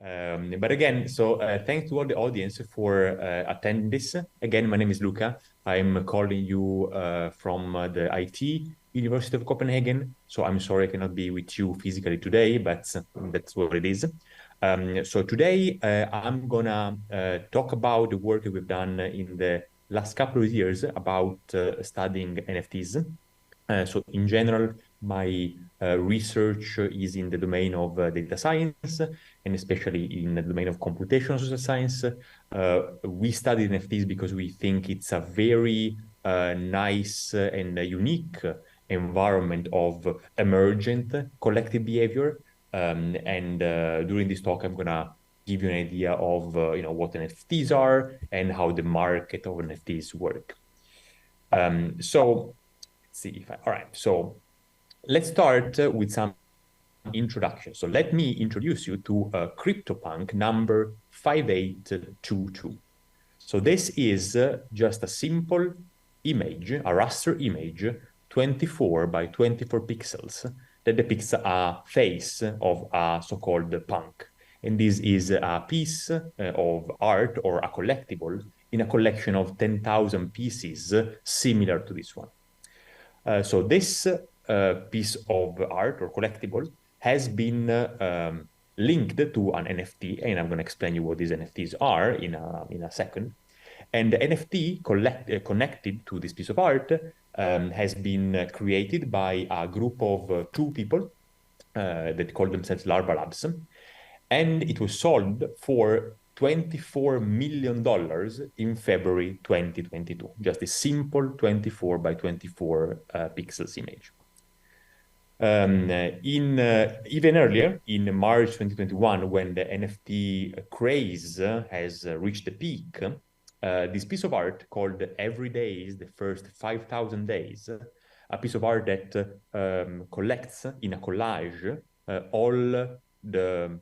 But again, so thanks to all the audience for attending this. Again, my name is Luca. I'm calling you from the IT University of Copenhagen. So I'm sorry I cannot be with you physically today, but that's what it is. So today I'm gonna talk about the work that we've done in the last couple of years about studying NFTs. So in general, my research is in the domain of data science, and especially in the domain of computational social science. We study NFTs because we think it's a very nice and unique environment of emergent collective behavior. And during this talk, I'm gonna give you an idea of what NFTs are and how the market of NFTs work. So let's see if all right. So let's start with some introduction. So let me introduce you to CryptoPunk number 5822. So this is just a simple image, a raster image, 24 by 24 pixels that depicts a face of a so-called punk. And this is a piece of art or a collectible in a collection of 10,000 pieces similar to this one. So this piece of art or collectible has been linked to an NFT, and I'm going to explain you what these NFTs are in a second. And the NFT connected to this piece of art has been created by a group of two people that call themselves Larva Labs, and it was sold for $24 million in February 2022. Just a simple 24 by 24 pixels image. Even earlier, in March 2021, when the NFT craze has reached the peak, this piece of art called Every Day is the First 5,000 Days, a piece of art that collects in a collage all the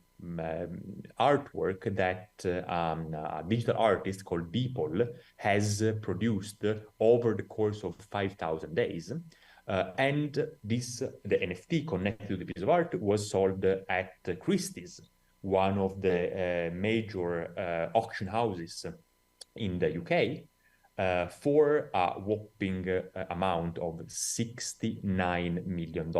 artwork that a digital artist called Beeple has produced over the course of 5,000 days. And the NFT connected to the piece of art was sold at Christie's, one of the major auction houses in the UK, for a whopping amount of $69 million,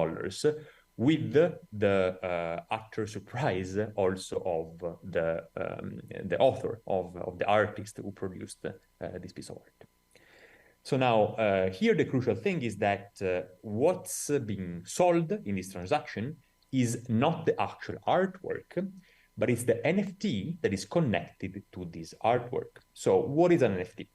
with the utter surprise also of the author, of the artist who produced this piece of art. So now, here the crucial thing is that what's being sold in this transaction is not the actual artwork, but it's the NFT that is connected to this artwork. So what is an NFT?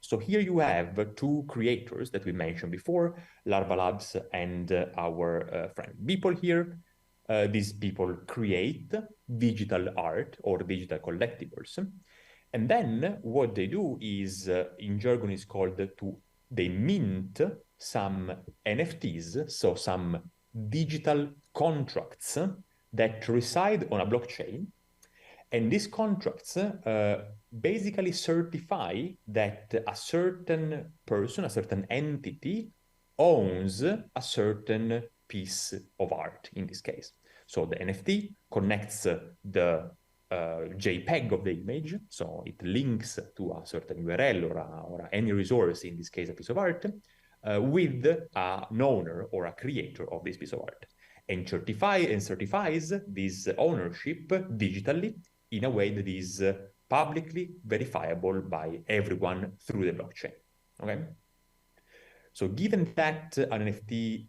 So here you have two creators that we mentioned before, Larva Labs and our friend Beeple here. These people create digital art or digital collectibles. And then what they do is, in jargon is called they mint some NFTs, so some digital contracts that reside on a blockchain. And these contracts basically certify that a certain person, a certain entity, owns a certain piece of art in this case. So the NFT connects the JPEG of the image, so it links to a certain URL or any resource, in this case a piece of art, with an owner or a creator of this piece of art, and certifies this ownership digitally in a way that is publicly verifiable by everyone through the blockchain. Okay. So given that an NFT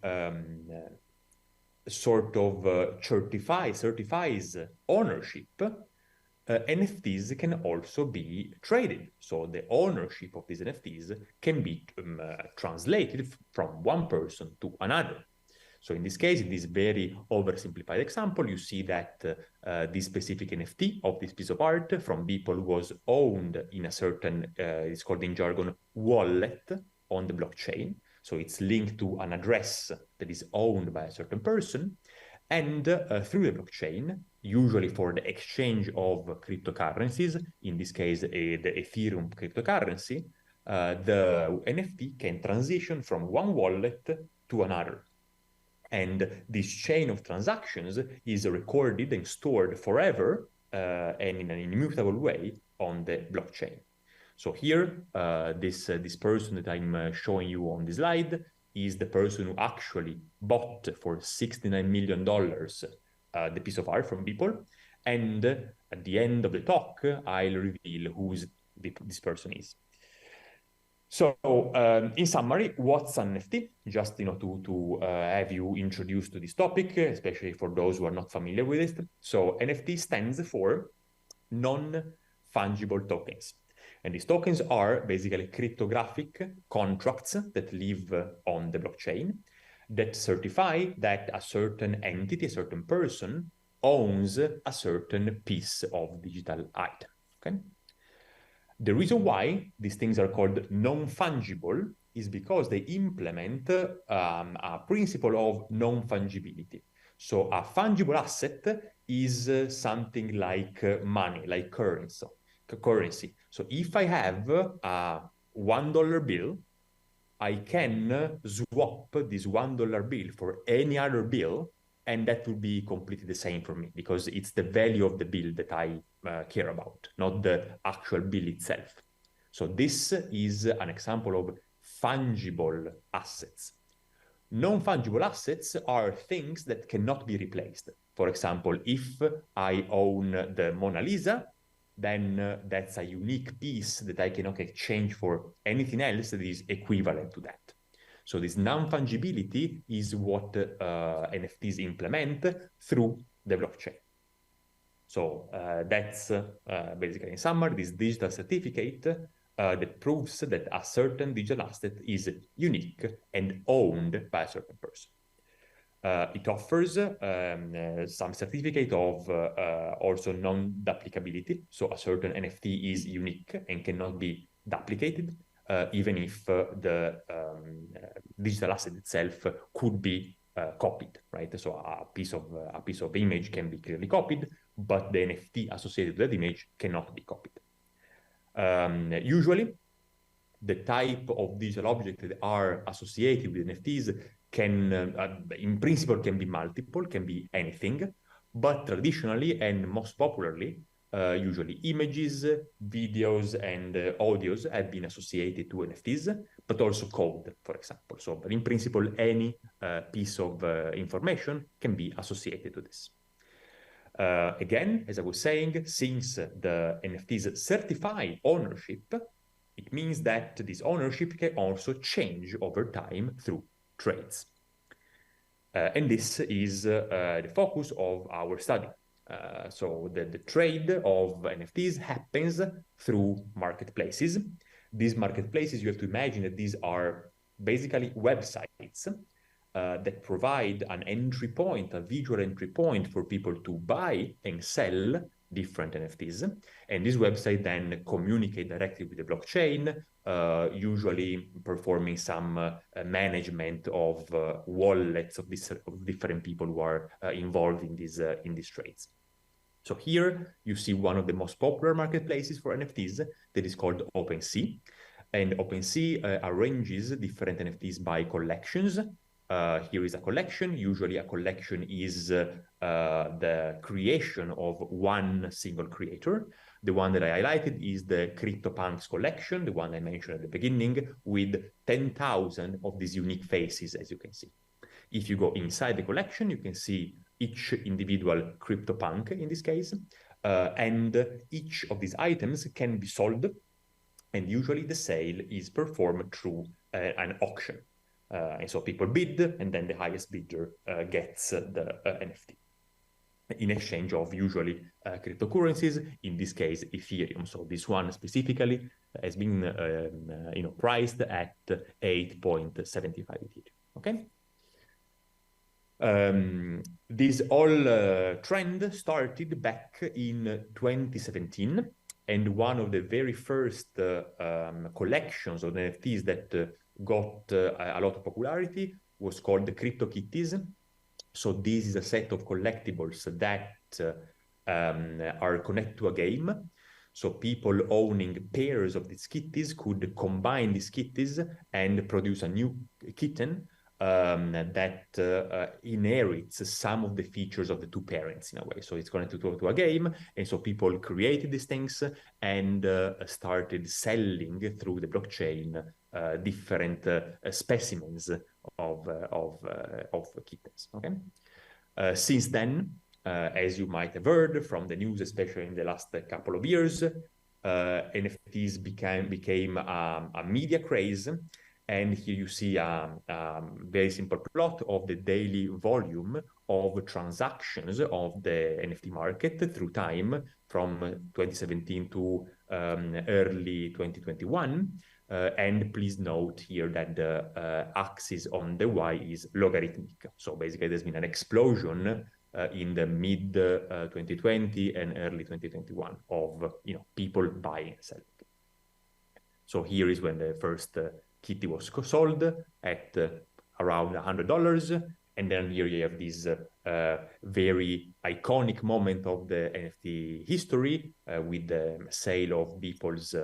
sort of certifies ownership, NFTs can also be traded. So the ownership of these NFTs can be translated from one person to another. So in this case, in this very oversimplified example, you see that this specific NFT of this piece of art from Beeple was owned in a certain, it's called in jargon, wallet on the blockchain. So it's linked to an address that is owned by a certain person. And through the blockchain, usually for the exchange of cryptocurrencies, in this case, the Ethereum cryptocurrency, the NFT can transition from one wallet to another. And this chain of transactions is recorded and stored forever and in an immutable way on the blockchain. So here, this person that I'm showing you on the slide is the person who actually bought for $69 million the piece of art from people. And at the end of the talk, I'll reveal who this person is. So in summary, what's an NFT? Just to have you introduced to this topic, especially for those who are not familiar with it. So NFT stands for non-fungible tokens. And these tokens are basically cryptographic contracts that live on the blockchain that certify that a certain entity, a certain person, owns a certain piece of digital item. Okay? The reason why these things are called non-fungible is because they implement a principle of non-fungibility. So a fungible asset is something like money, like currency. So if I have a $1 bill, I can swap this $1 bill for any other bill, and that will be completely the same for me because it's the value of the bill that I care about, not the actual bill itself. So this is an example of fungible assets. Non-fungible assets are things that cannot be replaced. For example, if I own the Mona Lisa, then that's a unique piece that I cannot exchange for anything else that is equivalent to that. So this non-fungibility is what NFTs implement through the blockchain. So that's basically in summary, this digital certificate that proves that a certain digital asset is unique and owned by a certain person. It offers some certificate of also non-duplicability. So a certain NFT is unique and cannot be duplicated, even if the digital asset itself could be copied, right? So a piece of image can be clearly copied, but the NFT associated with that image cannot be copied. Usually, the type of digital objects that are associated with NFTs can, in principle, can be multiple, can be anything, but traditionally and most popularly, usually images, videos, and audios have been associated to NFTs, but also code, for example. So, but in principle, any piece of information can be associated to this. Again, as I was saying, since the NFTs certify ownership, it means that this ownership can also change over time through trades. And this is the focus of our study. So the trade of NFTs happens through marketplaces. These marketplaces, you have to imagine that these are basically websites that provide an entry point, a visual entry point for people to buy and sell different NFTs. And this website then communicate directly with the blockchain, usually performing some management of wallets of different people who are involved in these trades. So here you see one of the most popular marketplaces for NFTs that is called OpenSea. And OpenSea arranges different NFTs by collections. Here is a collection. Usually a collection is the creation of one single creator. The one that I highlighted is the CryptoPunks collection, the one I mentioned at the beginning, with 10,000 of these unique faces, as you can see. If you go inside the collection, you can see each individual CryptoPunk in this case, and each of these items can be sold, and usually the sale is performed through an auction. And so people bid, and then the highest bidder gets the NFT in exchange of usually cryptocurrencies, in this case, Ethereum. So this one specifically has been priced at 8.75 Ethereum, okay? This whole trend started back in 2017, and one of the very first collections of NFTs that got a lot of popularity was called the Cryptokitis. So this is a set of collectibles that are connected to a game. So people owning pairs of these kitties could combine these kitties and produce a new kitten that inherits some of the features of the two parents in a way. So it's connected to a game, and so people created these things and started selling through the blockchain different specimens of kittens. Okay. Since then, as you might have heard from the news, especially in the last couple of years, NFTs became a media craze. And here you see a very simple plot of the daily volume of transactions of the NFT market through time from 2017 to early 2021. And please note here that the axis on the Y is logarithmic. So basically there's been an explosion in the mid 2020 and early 2021 of people buying and selling. So here is when the first kitty was sold at around $100. And then here you have this very iconic moment of the NFT history with the sale of Beeple's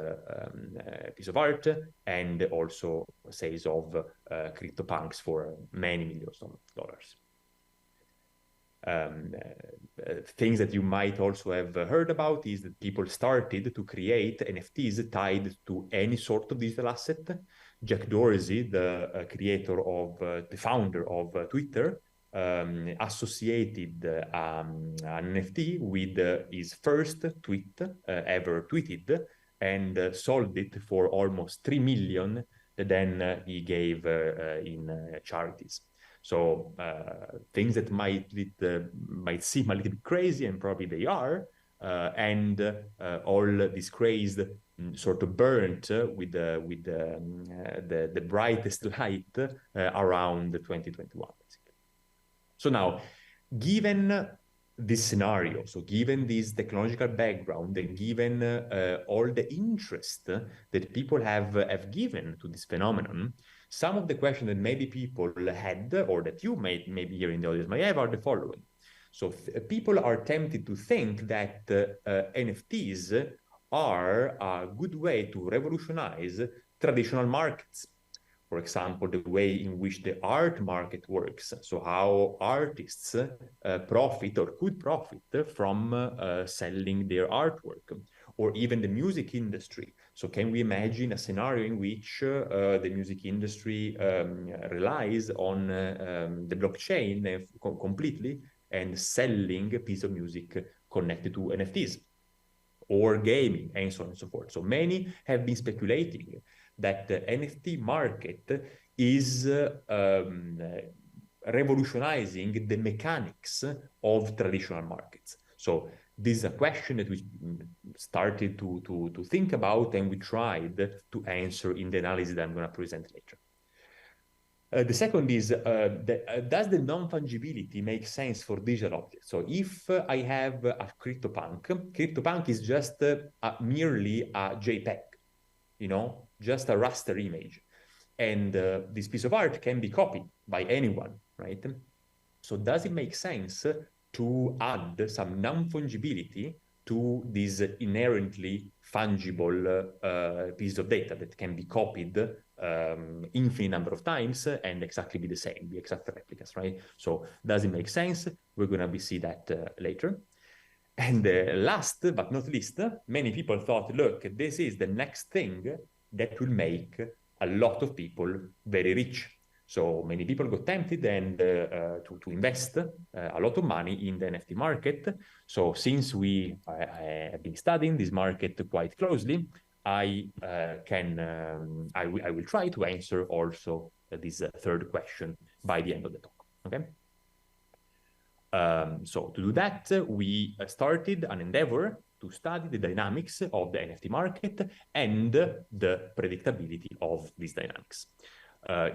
piece of art, and also sales of CryptoPunks for many millions of dollars. Things that you might also have heard about is that people started to create NFTs tied to any sort of digital asset. Jack Dorsey, the creator of, the founder of Twitter, associated an NFT with his first tweet ever tweeted, and sold it for almost 3 million that then he gave in charities. So things that might seem a little bit crazy, and probably they are, and all this craze sort of burnt with the brightest light around 2021, basically. So now, given this scenario, so given this technological background, and given all the interest that people have given to this phenomenon, some of the questions that maybe people had, or that you maybe here in the audience might have, are the following. So people are tempted to think that NFTs are a good way to revolutionize traditional markets. For example, the way in which the art market works. So how artists profit or could profit from selling their artwork, or even the music industry. So can we imagine a scenario in which the music industry relies on the blockchain completely, and selling a piece of music connected to NFTs, or gaming, and so on and so forth. So many have been speculating that the NFT market is revolutionizing the mechanics of traditional markets. So this is a question that we started to think about, and we tried to answer in the analysis that I'm going to present later. The second is, does the non-fungibility make sense for digital objects? So if I have a CryptoPunk is just merely a JPEG, just a raster image. And this piece of art can be copied by anyone, right? So does it make sense to add some non-fungibility to this inherently fungible piece of data that can be copied infinite number of times and exactly be the same, be exact replicas, right? So does it make sense? We're going to see that later. And last but not least, many people thought, look, this is the next thing that will make a lot of people very rich. So many people got tempted and to invest a lot of money in the NFT market. So since we have been studying this market quite closely, I will try to answer also this third question by the end of the talk. Okay. So to do that, we started an endeavor to study the dynamics of the NFT market and the predictability of these dynamics.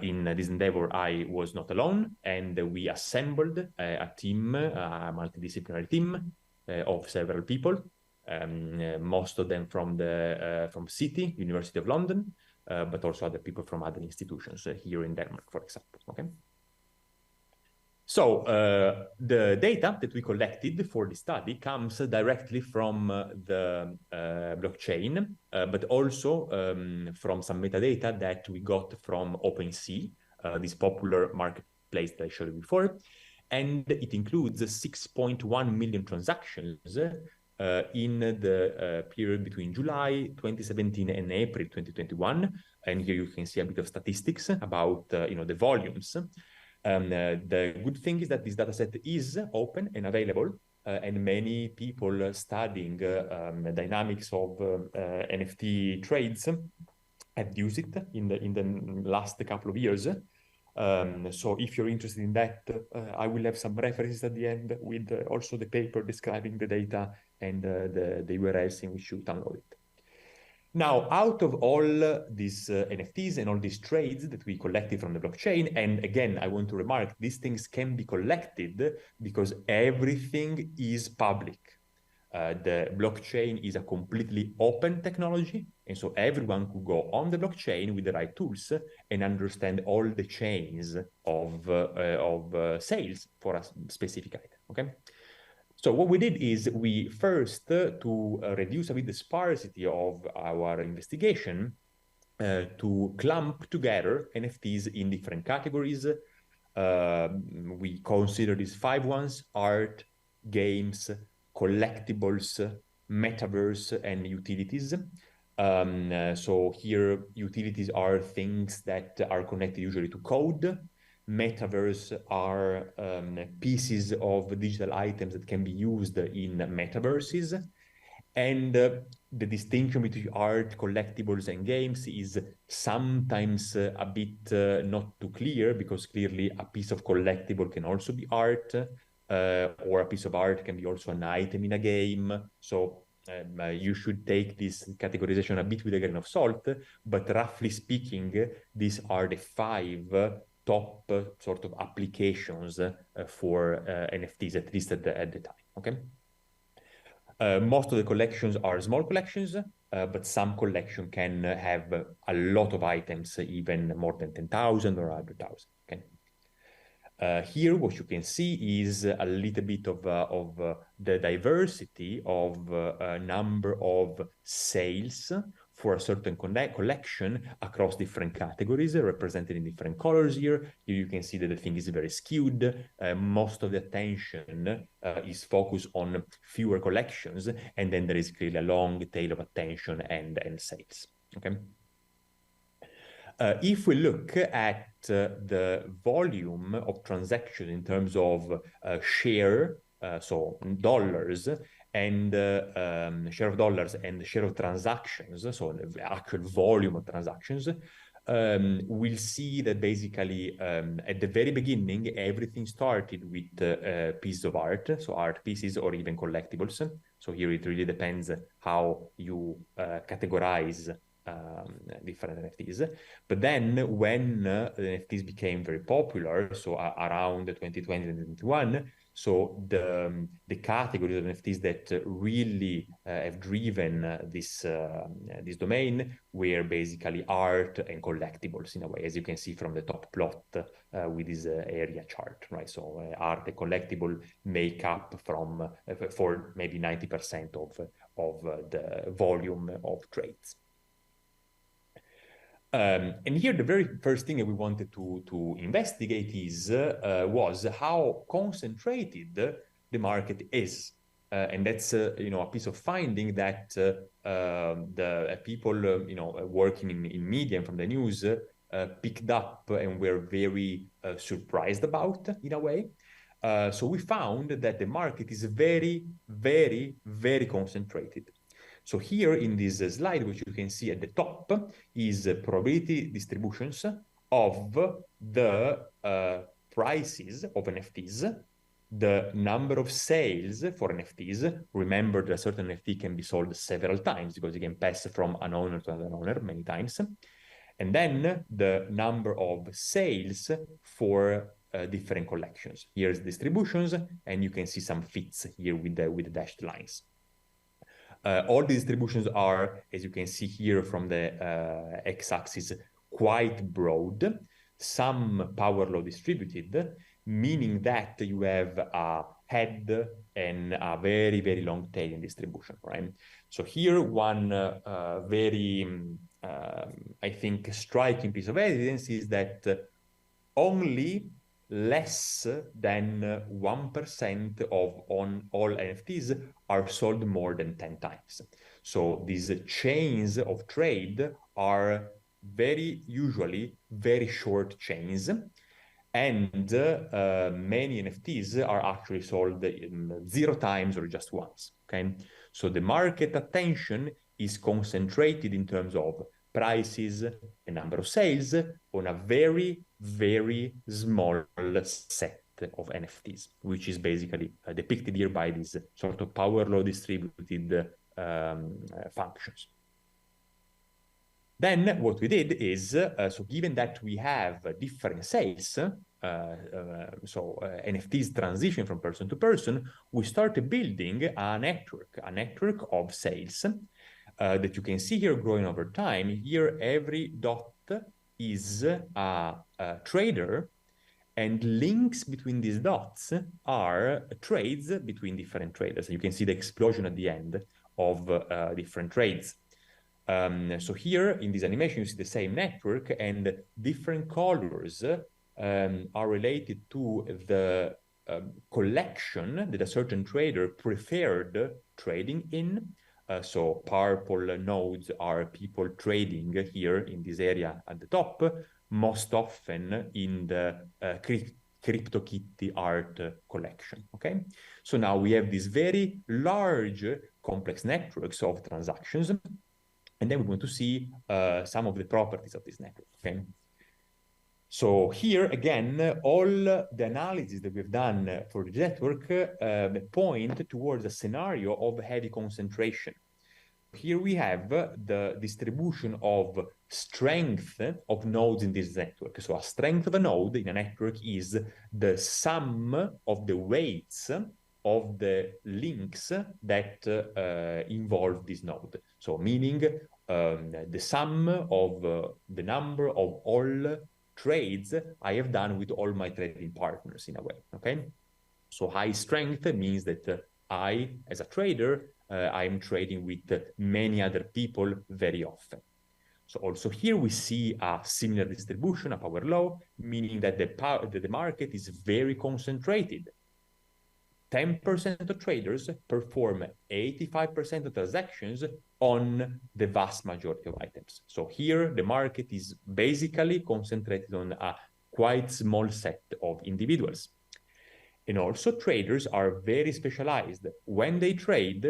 In this endeavor, I was not alone, and we assembled a team, a multidisciplinary team of several people, most of them from City, University of London, but also other people from other institutions here in Denmark, for example. Okay. So the data that we collected for the study comes directly from the blockchain, but also from some metadata that we got from OpenSea, this popular marketplace that I showed you before. And it includes 6.1 million transactions in the period between July 2017 and April 2021. And here you can see a bit of statistics about the volumes. The good thing is that this dataset is open and available, and many people studying dynamics of NFT trades have used it in the last couple of years. So if you're interested in that, I will have some references at the end with also the paper describing the data and the URLs in which you download it. Now, out of all these NFTs and all these trades that we collected from the blockchain, and again, I want to remark, these things can be collected because everything is public. The blockchain is a completely open technology, and so everyone could go on the blockchain with the right tools and understand all the chains of sales for a specific item, okay? So what we did is we first, to reduce a bit the sparsity of our investigation, to clump together NFTs in different categories. We consider these 5 ones: art, games, collectibles, metaverse, and utilities. So here, utilities are things that are connected usually to code. Metaverse are pieces of digital items that can be used in metaverses. And the distinction between art, collectibles, and games is sometimes a bit not too clear, because clearly a piece of collectible can also be art, or a piece of art can be also an item in a game. So you should take this categorization a bit with a grain of salt, but roughly speaking, these are the 5 top sort of applications for NFTs, at least at the time, okay? Most of the collections are small collections, but some collection can have a lot of items, even more than 10,000 or 100,000, okay? Here, what you can see is a little bit of the diversity of a number of sales for a certain collection across different categories, represented in different colors here. Here you can see that the thing is very skewed. Most of the attention is focused on fewer collections, and then there is clearly a long tail of attention and sales, okay? If we look at the volume of transactions in terms of share, so dollars, and share of dollars and share of transactions, so the actual volume of transactions, we'll see that basically at the very beginning, everything started with a piece of art, so art pieces or even collectibles. So here it really depends how you categorize different NFTs. But then when the NFTs became very popular, so around 2020 and 2021, so the categories of NFTs that really have driven this domain were basically art and collectibles, in a way, as you can see from the top plot with this area chart, right? So art and collectible make up for maybe 90% of the volume of trades. And here, the very first thing that we wanted to investigate was how concentrated the market is. And that's a piece of finding that the people working in media and from the news picked up and were very surprised about, in a way. So we found that the market is very, very, very concentrated. So here in this slide, which you can see at the top, is probability distributions of the prices of NFTs, the number of sales for NFTs. Remember that a certain NFT can be sold several times because it can pass from an owner to another owner many times. And then the number of sales for different collections. Here's distributions, and you can see some fits here with the dashed lines. All the distributions are, as you can see here from the x-axis, quite broad, some power law distributed, meaning that you have a head and a very, very long tail in distribution, right? So here, one very, I think, striking piece of evidence is that only less than 1% of on all NFTs are sold more than 10 times. So these chains of trade are usually very short chains, and many NFTs are actually sold in 0 times or just once, okay? So the market attention is concentrated in terms of prices, the number of sales, on a very, very small set of NFTs, which is basically depicted here by these sort of power law distributed functions. Then what we did is, so given that we have different sales, NFTs transition from person to person, we started building a network of sales that you can see here growing over time. Here, every dot is a trader, and links between these dots are trades between different traders. You can see the explosion at the end of different trades. So here in this animation, you see the same network, and different colors are related to the collection that a certain trader preferred trading in. So purple nodes are people trading here in this area at the top, most often in the Cryptokitis art collection, okay? So now we have these very large, complex networks of transactions, and then we want to see some of the properties of this network, okay? So here, again, all the analysis that we've done for the network point towards a scenario of heavy concentration. Here we have the distribution of strength of nodes in this network. So a strength of a node in a network is the sum of the weights of the links that involve this node. So meaning the sum of the number of all trades I have done with all my trading partners in a way, okay? So high strength means that I, as a trader, I'm trading with many other people very often. So also here we see a similar distribution, a power law, meaning that the market is very concentrated. 10% of traders perform 85% of transactions on the vast majority of items. So here the market is basically concentrated on a quite small set of individuals. And also traders are very specialized. When they trade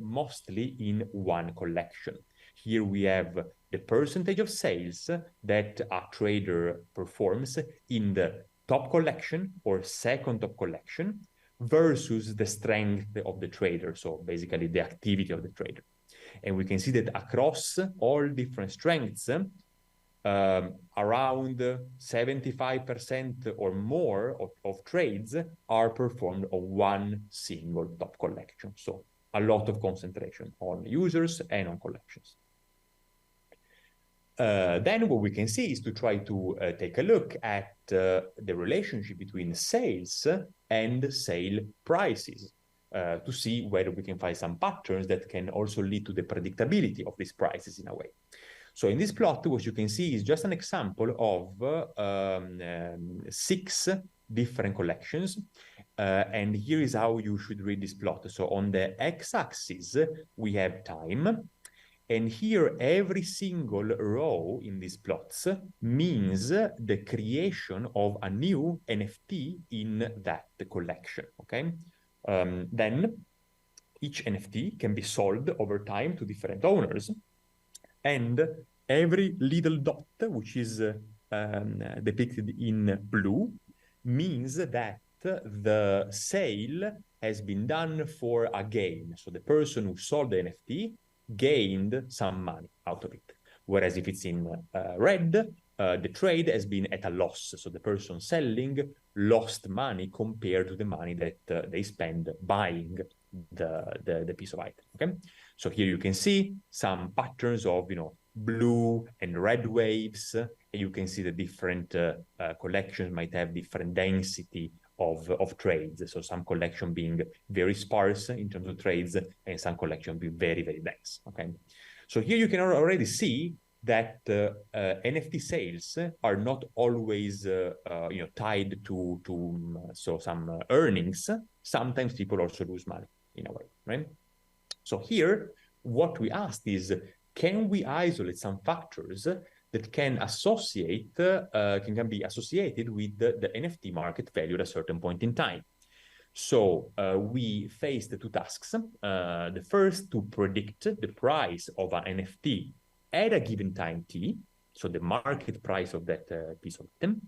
mostly in one collection. Here we have the percentage of sales that a trader performs in the top collection or second top collection versus the strength of the trader, so basically the activity of the trader. And we can see that across all different strengths, around 75% or more of trades are performed on one single top collection. So a lot of concentration on users and on collections. Then what we can see is to try to take a look at the relationship between sales and sale prices to see whether we can find some patterns that can also lead to the predictability of these prices in a way. So in this plot, what you can see is just an example of 6 different collections. And here is how you should read this plot. So on the x-axis, we have time. And here, every single row in these plots means the creation of a new NFT in that collection, okay? Then each NFT can be sold over time to different owners. And every little dot, which is depicted in blue, means that the sale has been done for a gain. So the person who sold the NFT gained some money out of it. Whereas if it's in red, the trade has been at a loss. So the person selling lost money compared to the money that they spend buying the piece of item, okay? So here you can see some patterns of, blue and red waves. And you can see the different collections might have different density of trades. So some collection being very sparse in terms of trades and some collection being very, very dense, okay? So here you can already see that NFT sales are not always tied to some earnings. Sometimes people also lose money in a way, right? So here, what we asked is, can we isolate some factors that can be associated with the NFT market value at a certain point in time? So we faced two tasks. The first, to predict the price of an NFT at a given time t, so the market price of that piece of item.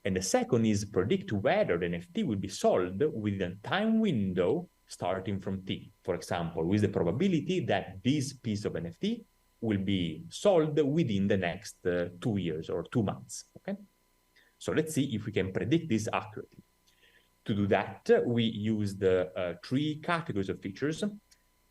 And the second is predict whether the NFT will be sold within a time window starting from t. For example, with the probability that this piece of NFT will be sold within the next 2 years or 2 months. Okay, so let's see if we can predict this accurately. To do that, we used 3 categories of features.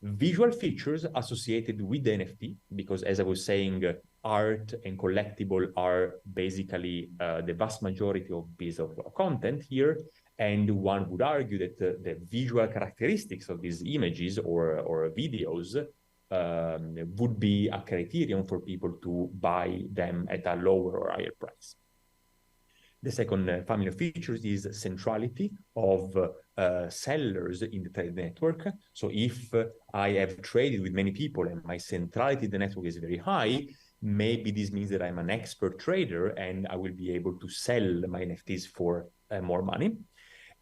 Visual features associated with the NFT, because as I was saying, art and collectible are basically the vast majority of piece of content here. And one would argue that the visual characteristics of these images or videos would be a criterion for people to buy them at a lower or higher price. The second family of features is centrality of sellers in the trade network. So if I have traded with many people and my centrality in the network is very high, maybe this means that I'm an expert trader and I will be able to sell my NFTs for more money.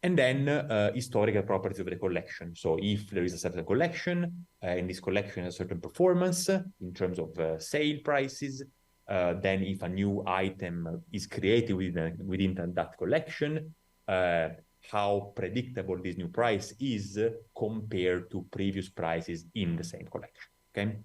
And then historical properties of the collection. So if there is a certain collection and this collection has a certain performance in terms of sale prices, then if a new item is created within that collection, how predictable this new price is compared to previous prices in the same collection, okay?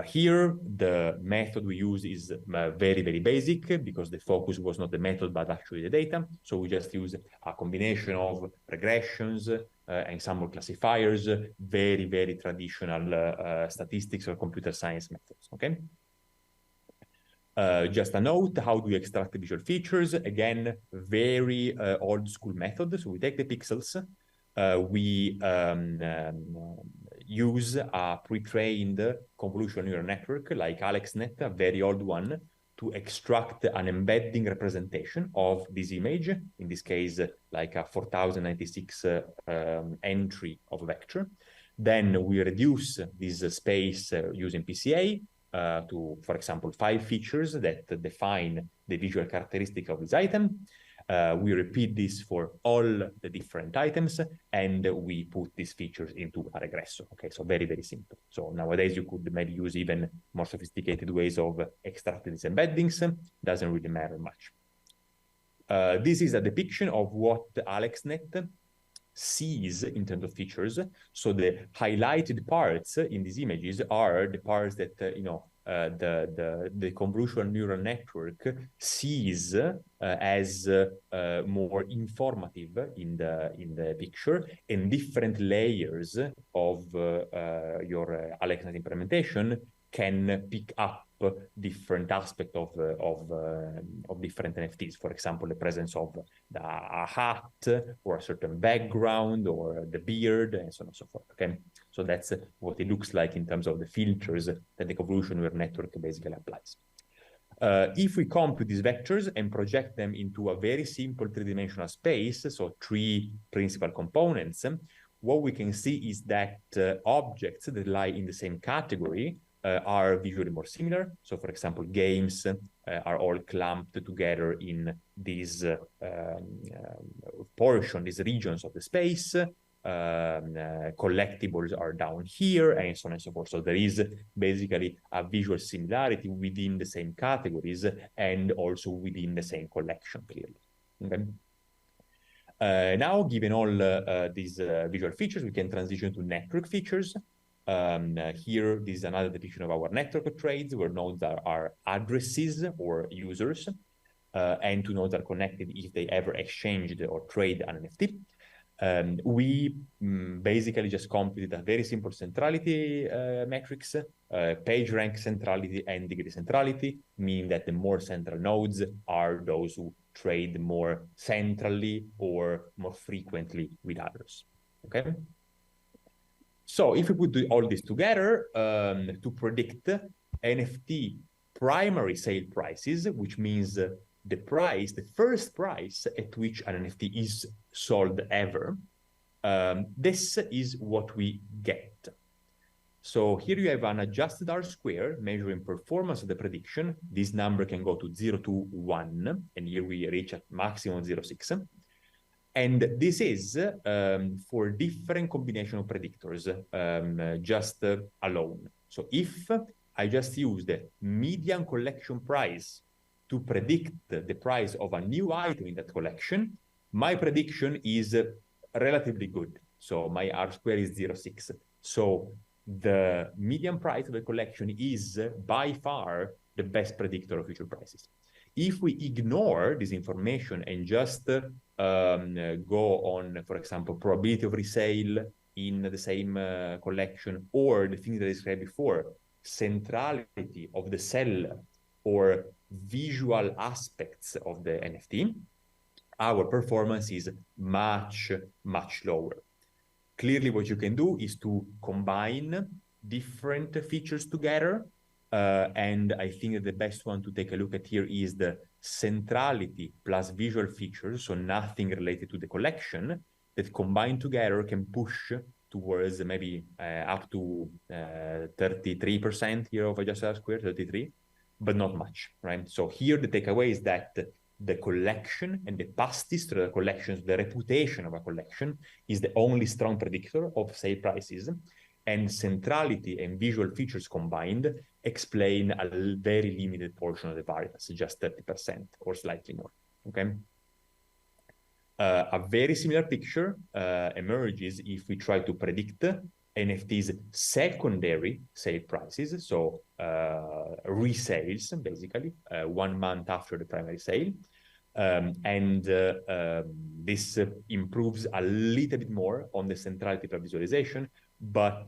Here, the method we use is very, very basic because the focus was not the method, but actually the data. So we just use a combination of regressions, ensemble classifiers, very, very traditional statistics or computer science methods, okay? Just a note, how do we extract the visual features? Again, very old school method. So we take the pixels, we use a pre-trained convolutional neural network like AlexNet, a very old one, to extract an embedding representation of this image, in this case, like a 4096 entry of a vector. Then we reduce this space using PCA, to, for example, 5 features that define the visual characteristic of this item. We repeat this for all the different items, and we put these features into a regressor. Okay, so very, very simple. So nowadays you could maybe use even more sophisticated ways of extracting these embeddings. Doesn't really matter much. This is a depiction of what AlexNet sees in terms of features. So the highlighted parts in these images are the parts that the convolutional neural network sees as more informative in the picture, and different layers of your AlexNet implementation can pick up different aspects of different NFTs. For example, the presence of a hat or a certain background or the beard and so on and so forth. Okay, so that's what it looks like in terms of the filters that the convolutional neural network basically applies. If we compute these vectors and project them into a very simple 3-dimensional space, so 3 principal components, what we can see is that objects that lie in the same category are visually more similar. So, for example, games are all clumped together in this portion, these regions of the space. Collectibles are down here, and so on and so forth. So there is basically a visual similarity within the same categories and also within the same collection, clearly. Okay. Now, given all these visual features, we can transition to network features. Here, this is another depiction of our network of trades, where nodes are addresses or users, and 2 nodes are connected if they ever exchanged or trade an NFT. We basically just computed a very simple centrality metrics, page rank centrality and degree centrality, meaning that the more central nodes are those who trade more centrally or more frequently with others. Okay. So if we put all this together to predict NFT primary sale prices, which means the price, the first price at which an NFT is sold ever. This is what we get. So here you have an adjusted R-square measuring performance of the prediction. This number can go to 0 to 1, and here we reach a maximum 0.6. And this is for different combination of predictors, just alone. So if I just use the median collection price to predict the price of a new item in that collection, my prediction is relatively good. So my R-square is 0.6. So the median price of the collection is by far the best predictor of future prices. If we ignore this information and just go on, for example, probability of resale in the same collection, or the things that I described before, centrality of the seller or visual aspects of the NFT, our performance is much, much lower. Clearly, what you can do is to combine different features together. And I think that the best one to take a look at here is the centrality plus visual features, so nothing related to the collection, that combined together can push towards maybe up to 33% here of adjusted R-square, 33, but not much, right? So here the takeaway is that the collection and the past history of the collections, the reputation of a collection, is the only strong predictor of sale prices, and centrality and visual features combined explain a very limited portion of the variance, just 30% or slightly more, okay? A very similar picture emerges if we try to predict NFTs secondary sale prices, so resales, basically, 1 month after the primary sale. This improves a little bit more on the centrality of visualization, but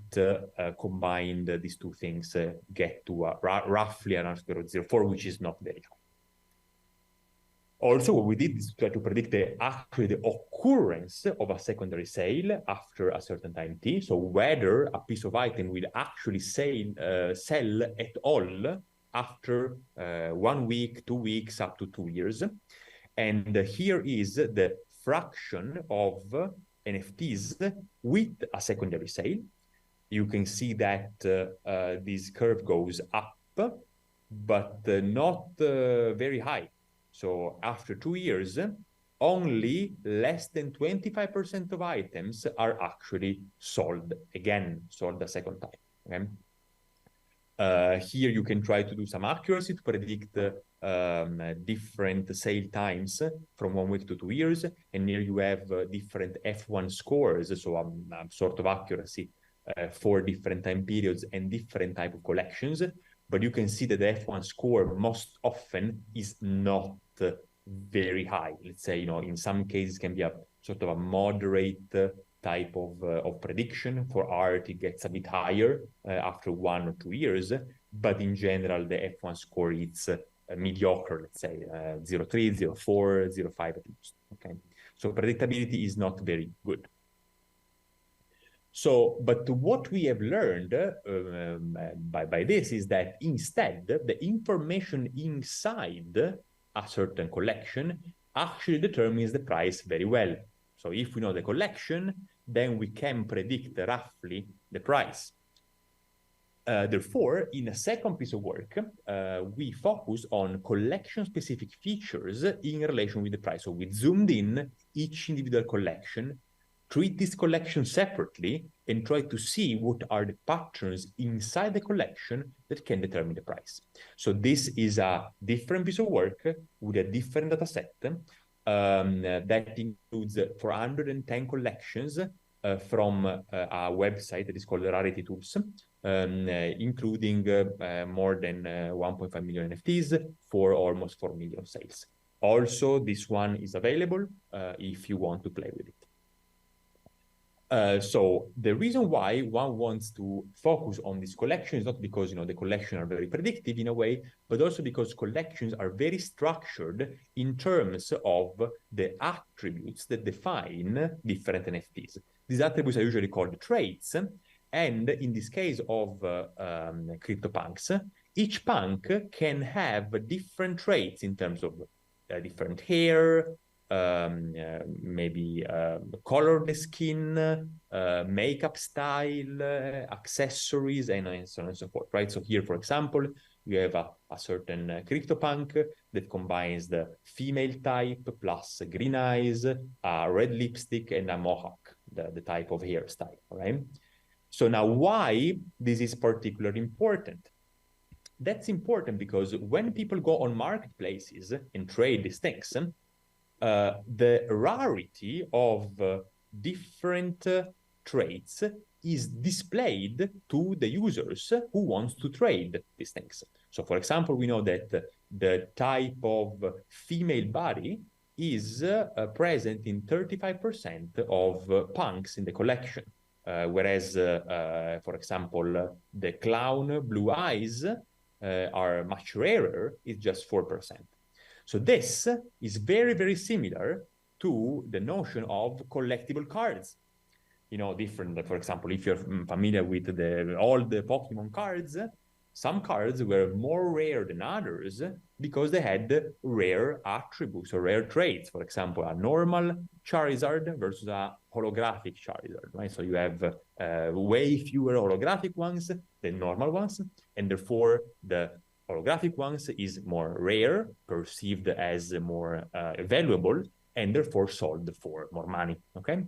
combined, these two things get to roughly an R-square of 0.4, which is not very high. Also, what we did is try to predict the occurrence of a secondary sale after a certain time t, so whether a piece of item will actually sell at all after 1 week, 2 weeks, up to 2 years. And here is the fraction of NFTs with a secondary sale. You can see that this curve goes up, but not very high. So after 2 years, only less than 25% of items are actually sold a second time. Okay? Here you can try to do some accuracy to predict different sale times from 1 week to 2 years, and here you have different F1 scores, so sort of accuracy for different time periods and different type of collections. But you can see that the F1 score most often is not very high. Let's say, in some cases can be a sort of a moderate type of prediction. For art, it gets a bit higher after 1 or 2 years, but in general, the F1 score is mediocre, let's say 0.3, 0.4, 0.5 at least. Okay, so predictability is not very good. So, but what we have learned by this is that instead, the information inside a certain collection actually determines the price very well. So if we know the collection, then we can predict roughly the price. Therefore, in a second piece of work, we focus on collection-specific features in relation with the price. So we zoomed in each individual collection, treat this collection separately, and try to see what are the patterns inside the collection that can determine the price. So this is a different piece of work with a different data set that includes 410 collections from a website that is called Rarity Tools, including more than 1.5 million NFTs for almost 4 million sales. Also, this one is available if you want to play with it. So the reason why one wants to focus on this collection is not because the collections are very predictive in a way, but also because collections are very structured in terms of the attributes that define different NFTs. These attributes are usually called traits, and in this case of CryptoPunks, each punk can have different traits in terms of different hair, maybe color of the skin, makeup style, accessories, and so on and so forth, right? So here, for example, you have a certain CryptoPunk that combines the female type plus green eyes, a red lipstick, and a mohawk, the type of hairstyle, right? So now why this is particularly important? That's important because when people go on marketplaces and trade these things, the rarity of different traits is displayed to the users who wants to trade these things. So for example, we know that the type of female body is present in 35% of punks in the collection. Whereas, for example, the clown blue eyes are much rarer, it's just 4%. So this is very, very similar to the notion of collectible cards. You know, different, for example, if you're familiar with all the Pokemon cards, some cards were more rare than others because they had rare attributes or rare traits. For example, a normal Charizard versus a holographic Charizard, right? So you have way fewer holographic ones than normal ones, and therefore the holographic ones is more rare, perceived as more valuable, and therefore sold for more money, okay?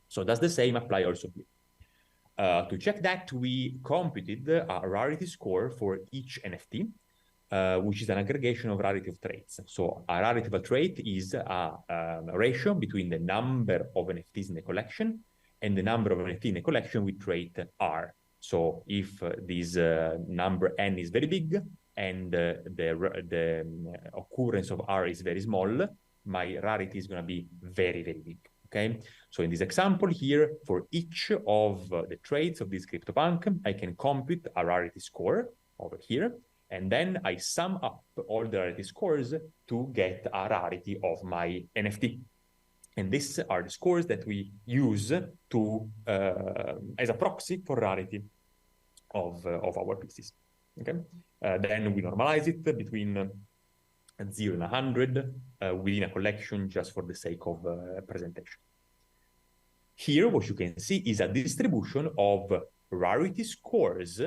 So does the same apply also here? To check that, we computed a rarity score for each NFT, which is an aggregation of rarity of traits. So a rarity of a trait is a ratio between the number of NFTs in the collection and the number of NFTs in the collection with trait R. So if this number N is very big and the occurrence of R is very small, my rarity is going to be very, very big. Okay, so in this example here, for each of the traits of this CryptoPunk, I can compute a rarity score over here, and then I sum up all the rarity scores to get a rarity of my NFT. And these are the scores that we use to as a proxy for rarity of our pieces. Okay, then we normalize it between 0 and 100 within a collection just for the sake of presentation. Here, what you can see is a distribution of rarity scores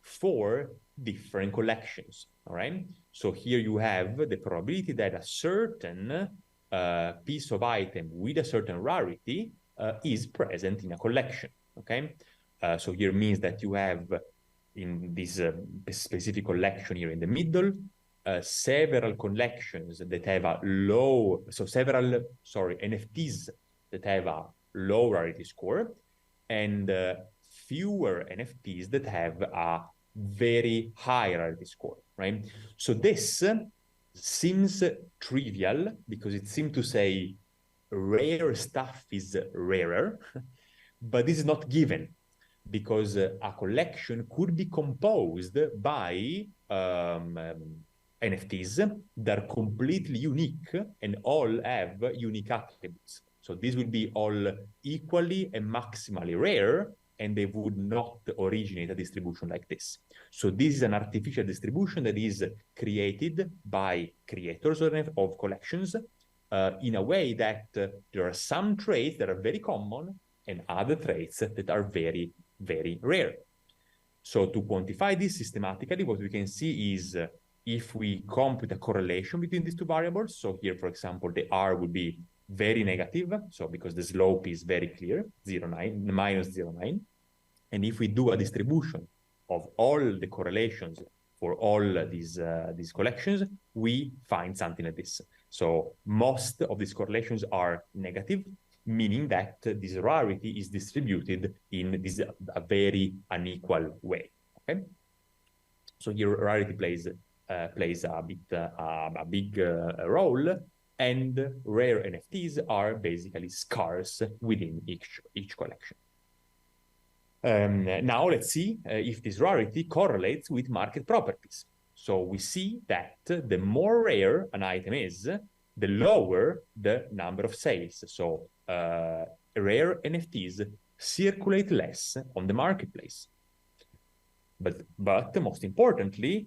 for different collections, all right? So here you have the probability that a certain piece of item with a certain rarity is present in a collection, okay? So here means that you have in this specific collection here in the middle, several collections that have a low, so several, NFTs that have a low rarity score, and fewer NFTs that have a very high rarity score, right? So this seems trivial because it seems to say rare stuff is rarer, but this is not given because a collection could be composed by NFTs that are completely unique and all have unique attributes. So these will be all equally and maximally rare, and they would not originate a distribution like this. So this is an artificial distribution that is created by creators of collections in a way that there are some traits that are very common and other traits that are very, very rare. So to quantify this systematically, what we can see is if we compute a correlation between these two variables, so here, for example, the R would be very negative, so because the slope is very clear, minus 0.9. And if we do a distribution of all the correlations for all these collections, we find something like this. So most of these correlations are negative, meaning that this rarity is distributed in this a very unequal way. Okay, so here rarity plays a big role, and rare NFTs are basically scarce within each collection. Now let's see if this rarity correlates with market properties. So we see that the more rare an item is, the lower the number of sales. So rare NFTs circulate less on the marketplace. But most importantly,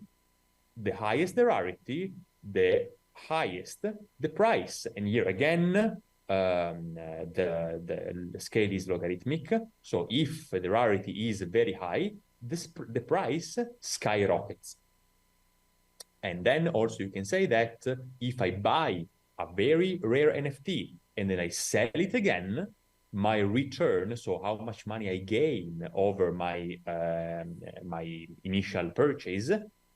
the highest the rarity, the highest the price. And here again, the scale is logarithmic. So if the rarity is very high, the price skyrockets. And then also you can say that if I buy a very rare NFT and then I sell it again, my return, so how much money I gain over my my initial purchase,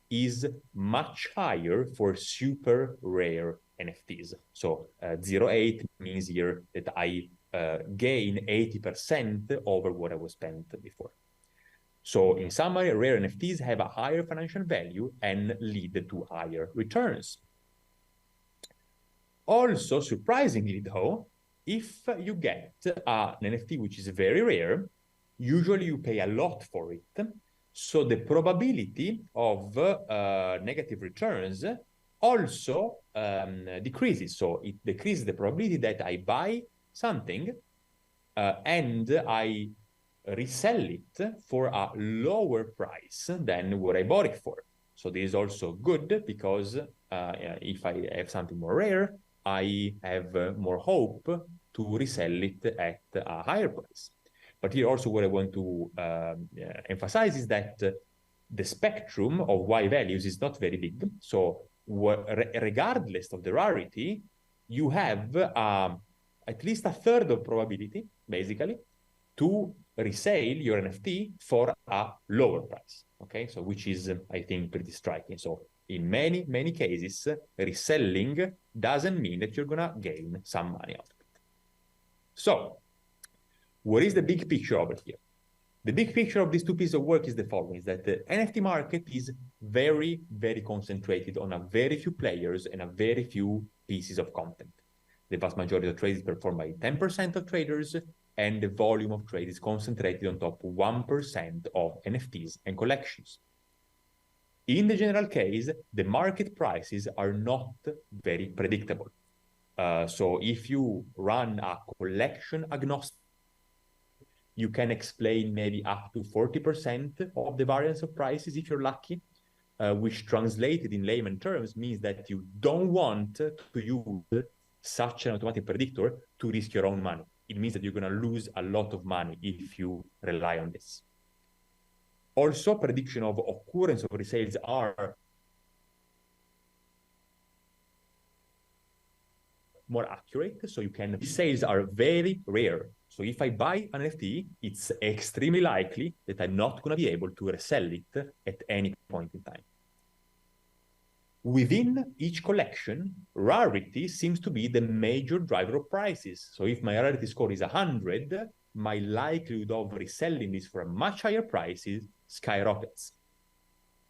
is much higher for super rare NFTs. So 0.8 means here that I gain 80% over what I was spent before. So in summary, rare NFTs have a higher financial value and lead to higher returns. Also, surprisingly though, if you get an NFT which is very rare, usually you pay a lot for it. So the probability of negative returns also decreases. So it decreases the probability that I buy something and I resell it for a lower price than what I bought it for. So this is also good because if I have something more rare, I have more hope to resell it at a higher price. But here also what I want to emphasize is that the spectrum of Y values is not very big. So regardless of the rarity, you have at least a third of probability, basically, to resell your NFT for a lower price, okay? So which is, I think, pretty striking. So in many, many cases, reselling doesn't mean that you're gonna gain some money out of it. So what is the big picture over here? The big picture of these two pieces of work is the following, is that the NFT market is very, very concentrated on a very few players and a very few pieces of content. The vast majority of trades is performed by 10% of traders, and the volume of trade is concentrated on top 1% of NFTs and collections. In the general case, the market prices are not very predictable. So if you run a collection agnostic, you can explain maybe up to 40% of the variance of prices if you're lucky, which translated in layman terms means that you don't want to use such an automatic predictor to risk your own money. It means that you're going to lose a lot of money if you rely on this. Also, prediction of occurrence of resales are more accurate. So you can, sales are very rare. So if I buy an NFT, it's extremely likely that I'm not going to be able to resell it at any point in time. Within each collection, rarity seems to be the major driver of prices. So if my rarity score is 100, my likelihood of reselling this for a much higher price skyrockets.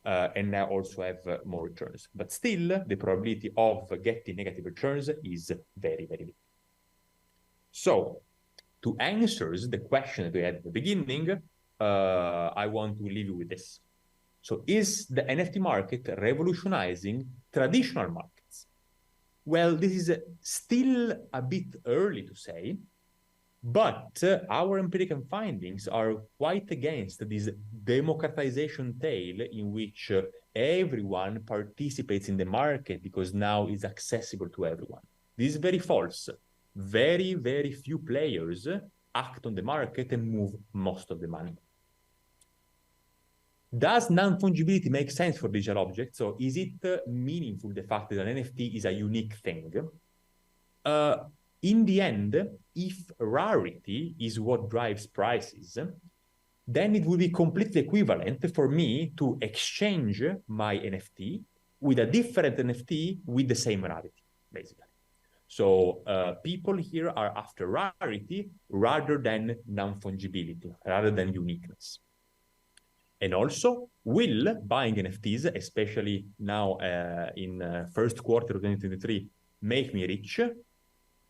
And I also have more returns. But still, the probability of getting negative returns is very, very big. So to answer the question that we had at the beginning, I want to leave you with this. So is the NFT market revolutionizing traditional markets? Well, this is still a bit early to say, but our empirical findings are quite against this democratization tale in which everyone participates in the market because now it's accessible to everyone. This is very false. Very, very few players act on the market and move most of the money. Does non-fungibility make sense for digital objects? So is it meaningful, the fact that an NFT is a unique thing? In the end, if rarity is what drives prices, then it would be completely equivalent for me to exchange my NFT with a different NFT with the same rarity, basically. So people here are after rarity rather than non-fungibility, rather than uniqueness. And also, will buying NFTs, especially now in first quarter of 2023, make me rich?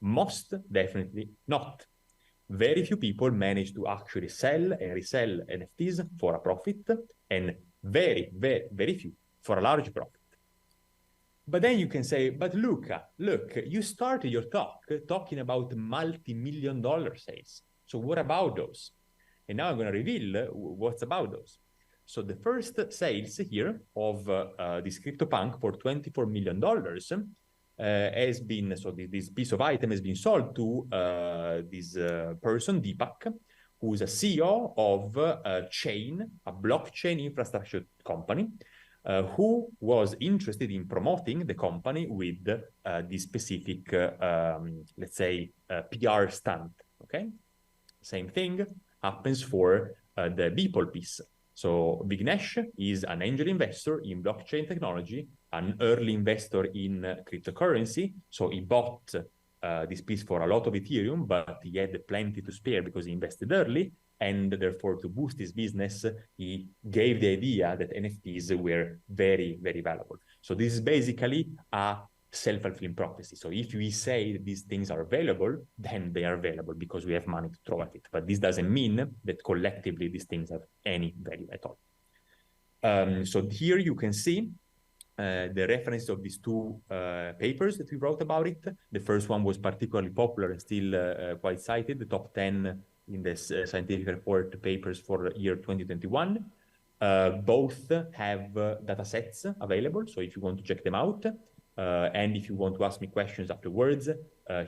Most definitely not. Very few people manage to actually sell and resell NFTs for a profit, and very, very, very few for a large profit. But then you can say, but Luca, look, you started your talk talking about multi-million-dollar sales. So what about those? And now I'm going to reveal what's about those. So the first sales here of this CryptoPunk for $24 million has been, so this piece of item has been sold to this person, Deepak, who is a CEO of a blockchain infrastructure company, who was interested in promoting the company with this specific, let's say, PR stunt, okay? Same thing happens for the Beeple piece. So Vignesh is an angel investor in blockchain technology, an early investor in cryptocurrency. So he bought this piece for a lot of Ethereum, but he had plenty to spare because he invested early. And therefore, to boost his business, he gave the idea that NFTs were very, very valuable. So this is basically a self-fulfilling prophecy. So if we say that these things are available, then they are available because we have money to throw at it. But this doesn't mean that collectively these things have any value at all. So here you can see the reference of these two papers that we wrote about it. The first one was particularly popular and still quite cited, the top 10 in this scientific report papers for year 2021. Both have data sets available, so if you want to check them out, and if you want to ask me questions afterwards,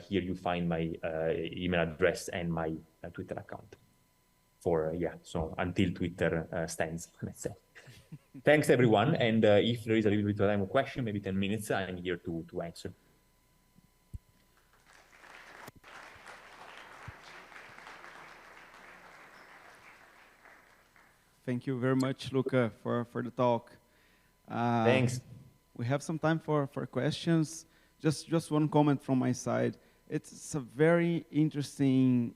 here you find my email address and my Twitter account for, so until Twitter stands, let's say. Thanks, everyone. And if there is a little bit of time of question, maybe 10 minutes, I'm here to answer. Thank you very much, Luca, for the talk. Thanks. We have some time for questions. Just one comment from my side. It's a very interesting,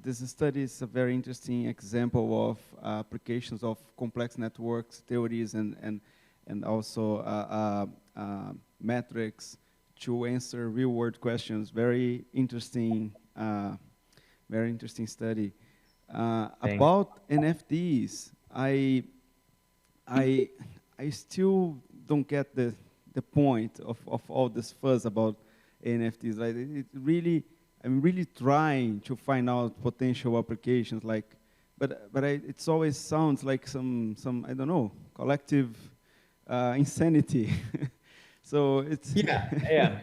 this study is a very interesting example of applications of complex networks, theories, and also metrics to answer real-world questions. Very interesting study. About NFTs, I still don't get the point of all this fuzz about NFTs. Like I'm really trying to find out potential applications. Like, but it always sounds like some I don't know, collective insanity. So it's yeah.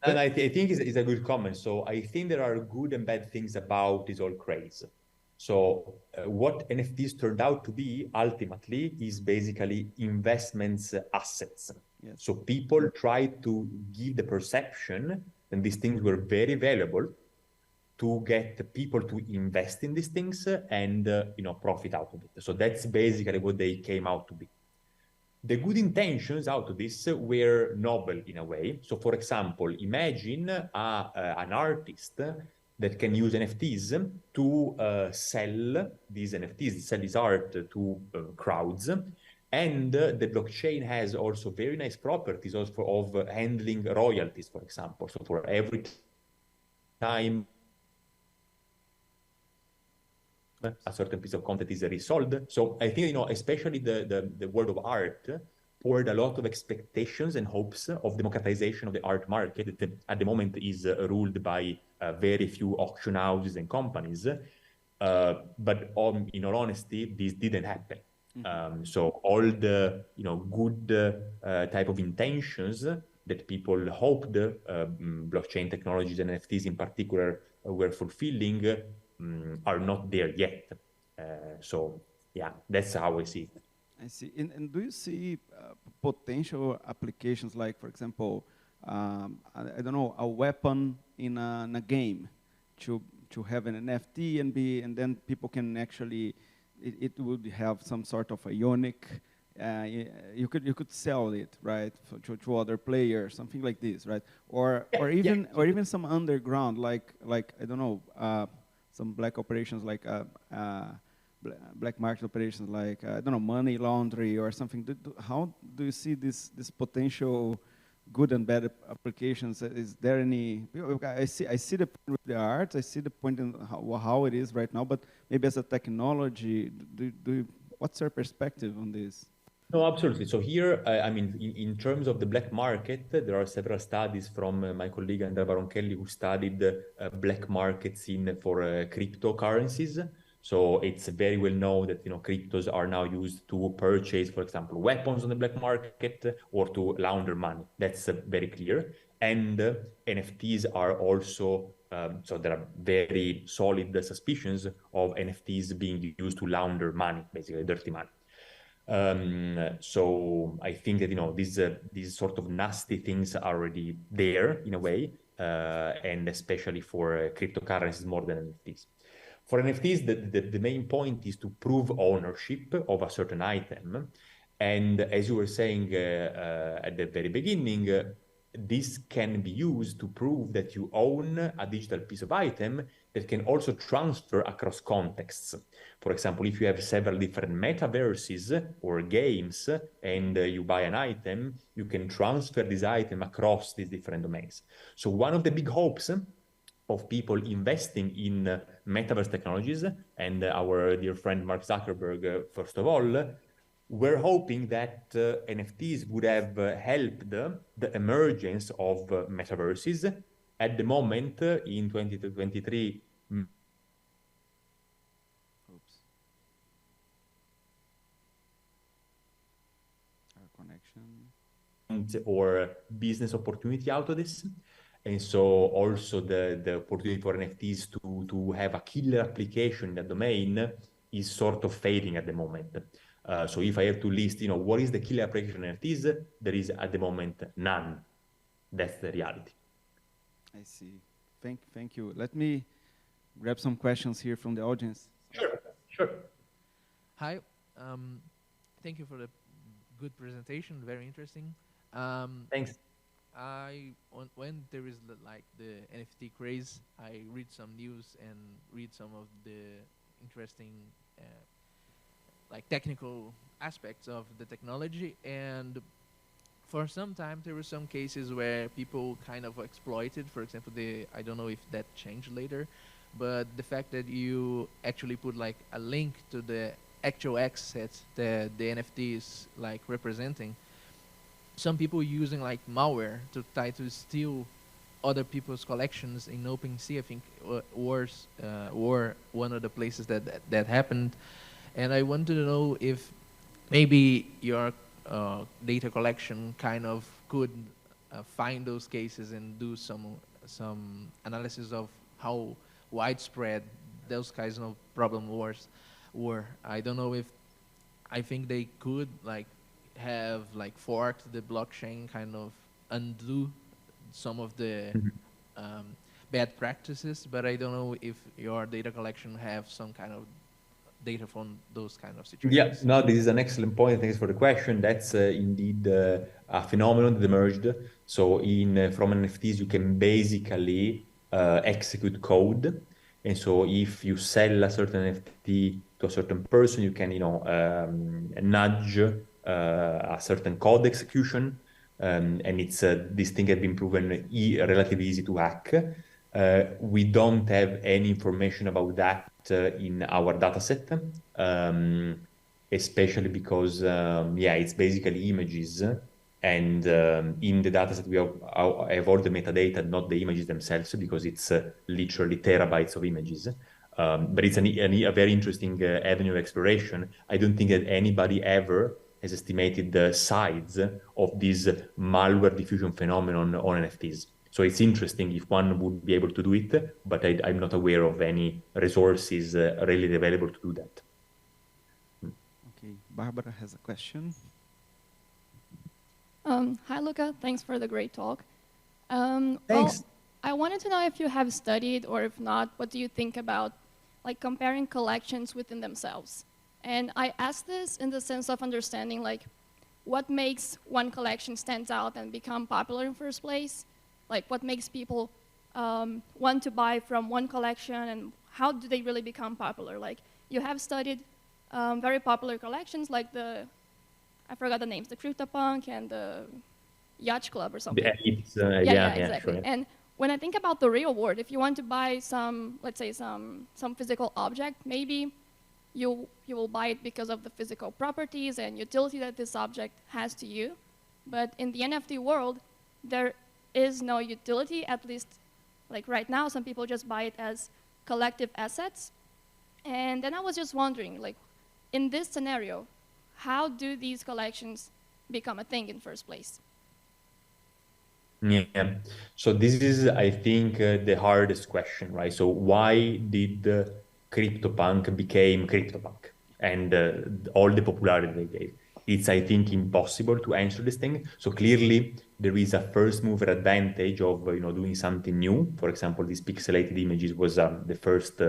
And I think it's a good comment. So I think there are good and bad things about this whole craze. So what NFTs turned out to be ultimately is basically investments assets. Yes. So people try to give the perception that these things were very valuable to get people to invest in these things and profit out of it. So that's basically what they came out to be. The good intentions out of this were noble in a way. So for example, imagine an artist that can use NFTs to sell these NFTs, sell his art to crowds. And the blockchain has also very nice properties also of handling royalties, for example. So for every time a certain piece of content is resold. So I think, especially the world of art poured a lot of expectations and hopes of democratization of the art market that at the moment is ruled by very few auction houses and companies. But in all honesty, this didn't happen. Mm-hmm. So all the good type of intentions that people hoped blockchain technologies and NFTs in particular were fulfilling are not there yet. So yeah, that's how I see it. I see. And do you see potential applications like, for example, I don't know, a weapon in a game to have an NFT and then people can actually, it would have some sort of a unique, you could sell it, right, to other players, something like this, right? Or even some underground, like I don't know, some black operations like black market operations like I don't know, money laundering or something. How do you see this potential good and bad applications? Is there any? I see the point with the art. I see the point in how it is right now. But maybe as a technology, what's your perspective on this? No, absolutely. So here, I mean, in terms of the black market, there are several studies from my colleague Andrea Baronchelli who studied black markets for cryptocurrencies. So it's very well known that cryptos are now used to purchase, for example, weapons on the black market or to launder money. That's very clear. And NFTs are also so there are very solid suspicions of NFTs being used to launder money, basically dirty money. So I think that these sort of nasty things are already there in a way, and especially for cryptocurrencies more than NFTs. For NFTs, the main point is to prove ownership of a certain item. And as you were saying at the very beginning, this can be used to prove that you own a digital piece of item that can also transfer across contexts. For example, if you have several different metaverses or games and you buy an item, you can transfer this item across these different domains. So one of the big hopes of people investing in metaverse technologies, and our dear friend Mark Zuckerberg, first of all, we're hoping that NFTs would have helped the emergence of metaverses. At the moment, in 2023, Our connection. Or business opportunity out of this. And so also the opportunity for NFTs to have a killer application in that domain is sort of fading at the moment. So if I have to list, what is the killer application in NFTs, there is at the moment none. That's the reality. I see. Thank you. Let me grab some questions here from the audience. Sure. Hi. Thank you for the good presentation. Very interesting. Thanks. When there is the NFT craze, I read some news and read some of the interesting technical aspects of the technology, and for some time there were some cases where people kind of exploited. For example, I don't know if that changed later, but the fact that you actually put a link to the actual asset that the NFT is representing. Some people using malware to try to steal other people's collections in OpenSea, I think, or one of the places that happened. And I wanted to know if maybe your data collection kind of could find those cases and do some analysis of how widespread those kinds of problem were. I don't know if I think they could have forked the blockchain, kind of undo some of the bad practices, but I don't know if your data collection have some kind of data from those kind of situations. Yeah, no, this is an excellent point. Thanks for the question. That's indeed a phenomenon that emerged. So from NFTs, you can basically execute code. And so if you sell a certain NFT to a certain person, you can, nudge a certain code execution. And this thing has been proven relatively easy to hack. We don't have any information about that in our data set, especially because, it's basically images. And in the data set, we have all the metadata, not the images themselves, because it's literally terabytes of images. But it's a very interesting avenue of exploration. I don't think that anybody ever has estimated the size of this malware diffusion phenomenon on NFTs. So it's interesting if one would be able to do it, but I'm not aware of any resources really available to do that. Okay, Barbara has a question. Hi, Luca. Thanks for the great talk. Thanks. Well, I wanted to know if you have studied, or if not, what do you think about comparing collections within themselves? And I ask this in the sense of understanding what makes one collection stand out and become popular in first place? What makes people want to buy from one collection, and how do they really become popular? You have studied very popular collections I forgot the names, the CryptoPunk and the Yacht Club or something. Yeah, exactly. Sure. And when I think about the real world, if you want to buy let's say some physical object, maybe you will buy it because of the physical properties and utility that this object has to you. But in the NFT world, there is no utility, at least right now. Some people just buy it as collective assets. And then I was just wondering, like, in this scenario, how do these collections become a thing in first place? Yeah. So this is, I think, the hardest question, right? So why did CryptoPunk became CryptoPunk and all the popularity they gave? It's, I think, impossible to answer this thing. So clearly, there is a first mover advantage of doing something new. For example, these pixelated images was the first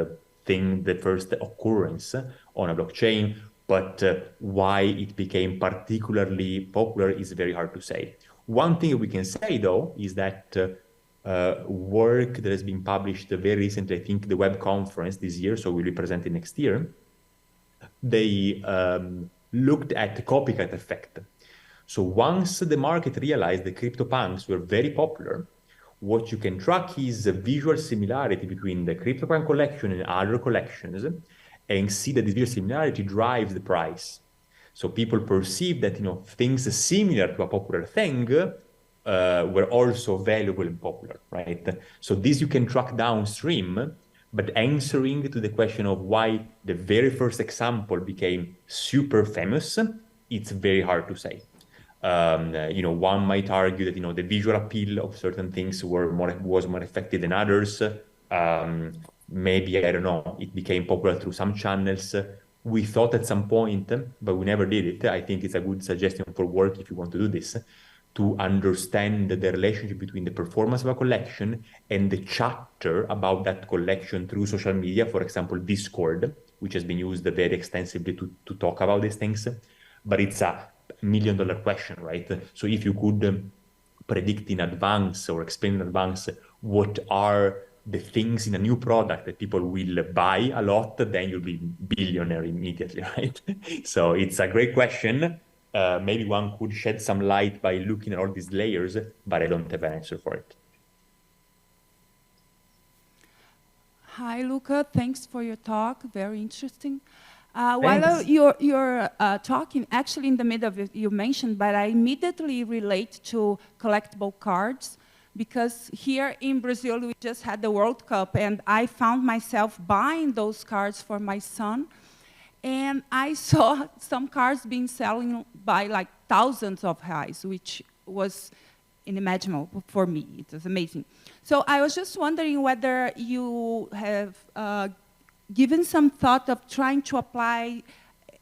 thing, the first occurrence on a blockchain. But why it became particularly popular is very hard to say. One thing we can say, though, is that work that has been published very recently, I think the web conference this year, so we'll be presenting next year, they looked at the copycat effect. So once the market realized the CryptoPunks were very popular, what you can track is the visual similarity between the CryptoPunk collection and other collections, and see that this visual similarity drives the price. So people perceive that things similar to a popular thing were also valuable and popular, right? So this you can track downstream, but answering to the question of why the very first example became super famous, it's very hard to say. One might argue that the visual appeal of certain things was more effective than others. Maybe, I don't know, it became popular through some channels. We thought at some point, but we never did it. I think it's a good suggestion for work if you want to do this, to understand the relationship between the performance of a collection and the chatter about that collection through social media, for example, Discord, which has been used very extensively to talk about these things. But it's a $1 million question, right? So if you could predict in advance or explain in advance what are the things in a new product that people will buy a lot, then you'll be billionaire immediately, right? So it's a great question. Maybe one could shed some light by looking at all these layers, but I don't have an answer for it. Hi, Luca. Thanks for your talk. Very interesting. While you're talking, actually in the middle of it, you mentioned, but I immediately relate to collectible cards, because here in Brazil, we just had the World Cup, and I found myself buying those cards for my son. And I saw some cards being selling by like thousands of reais, which was unimaginable for me. It was amazing. So I was just wondering whether you have given some thought of trying to apply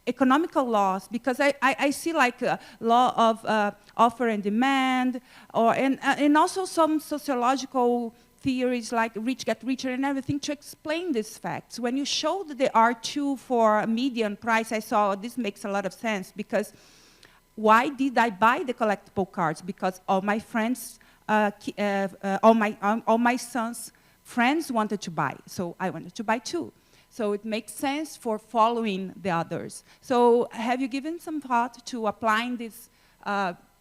economical laws, because I see like a law of offer and demand, and also some sociological theories like rich get richer and everything to explain these facts. When you showed the R2 for a median price, I saw this makes a lot of sense, because why did I buy the collectible cards? Because all my friends, all my son's friends wanted to buy, so I wanted to buy too. So it makes sense for following the others. So have you given some thought to applying these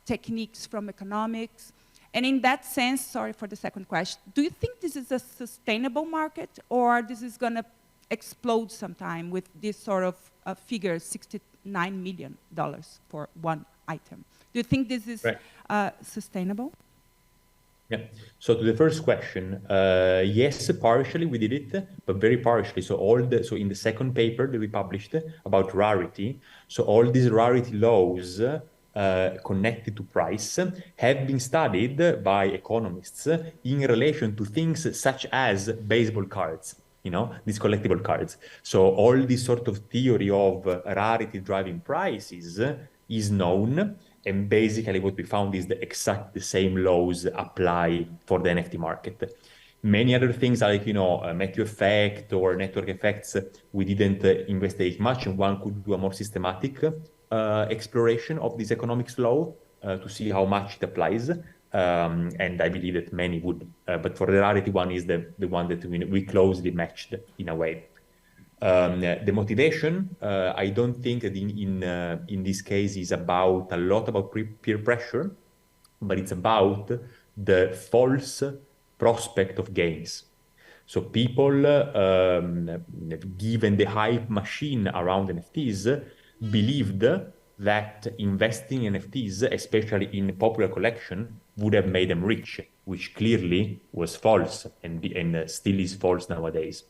techniques from economics? And in that sense, sorry for the second question, do you think this is a sustainable market, or this is going to explode sometime with this sort of figure, $69 million for one item? Do you think this is sustainable? Yeah. So to the first question, yes, partially we did it, but very partially. So in the second paper that we published about rarity, so all these rarity laws connected to price have been studied by economists in relation to things such as baseball cards, these collectible cards. So all this sort of theory of rarity driving prices is known. And basically what we found is the same laws apply for the NFT market. Many other things like, Matthew effect or network effects, we didn't investigate much, and one could do a more systematic exploration of this economics law to see how much it applies. And I believe that many would. But for the rarity one is the one that we closely matched in a way. The motivation, I don't think that in this case is about a lot about peer pressure, but it's about the false prospect of gains. So people, given the hype machine around NFTs, believed that investing in NFTs, especially in popular collection, would have made them rich, which clearly was false and still is false nowadays.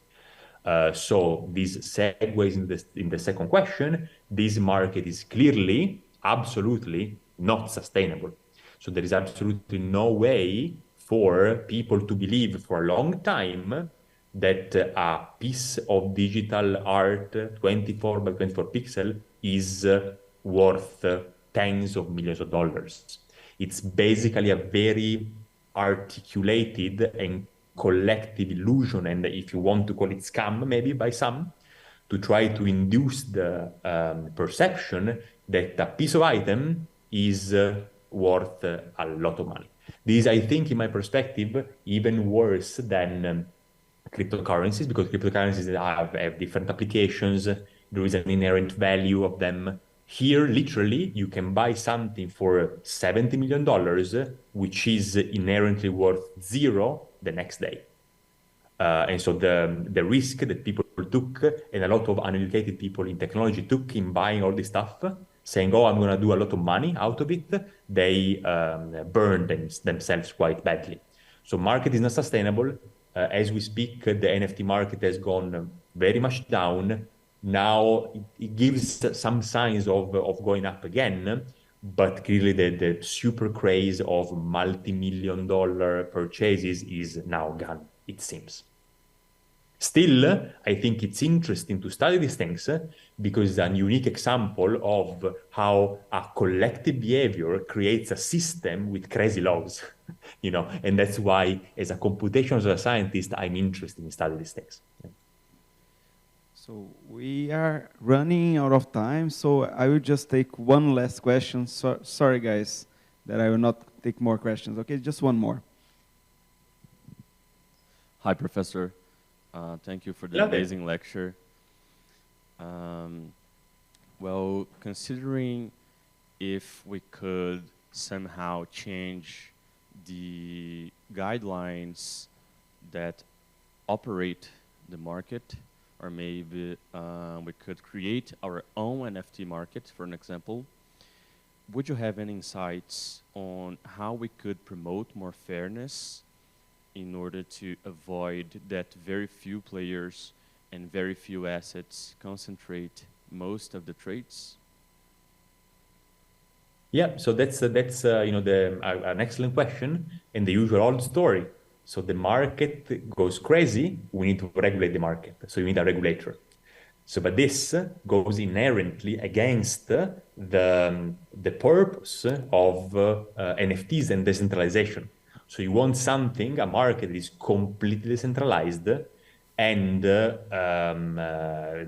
So this segues in the second question. This market is clearly, absolutely not sustainable. So there is absolutely no way for people to believe for a long time that a piece of digital art, 24 by 24 pixel, is worth tens of millions of dollars. It's basically a very articulated and collective illusion, and if you want to call it scam, maybe by some, to try to induce the perception that a piece of item is worth a lot of money. This is, I think, in my perspective, even worse than cryptocurrencies, because cryptocurrencies have different applications. There is an inherent value of them. Here, literally, you can buy something for $70 million, which is inherently worth zero the next day. And so the risk that people took, and a lot of uneducated people in technology took in buying all this stuff, saying, oh, I'm going to do a lot of money out of it, they burned themselves quite badly. So market is not sustainable. As we speak, the NFT market has gone very much down. Now it gives some signs of going up again, but clearly the super craze of multi-million-dollar purchases is now gone, it seems. Still, I think it's interesting to study these things because it's a unique example of how a collective behavior creates a system with crazy laws, you know, and that's why, as a computational scientist, I'm interested in studying these things. So we are running out of time, so I will just take one last question. Sorry, guys, that I will not take more questions. Okay, just one more. Hi, Professor. Thank you for the amazing lecture. Well, considering if we could somehow change the guidelines that operate the market, or maybe we could create our own NFT market, for an example, would you have any insights on how we could promote more fairness in order to avoid that very few players and very few assets concentrate most of the trades? Yeah, so that's you know, an excellent question and the usual old story. So the market goes crazy, we need to regulate the market. So you need a regulator. So, but this goes inherently against the purpose of NFTs and decentralization. So you want something, a market that is completely decentralized and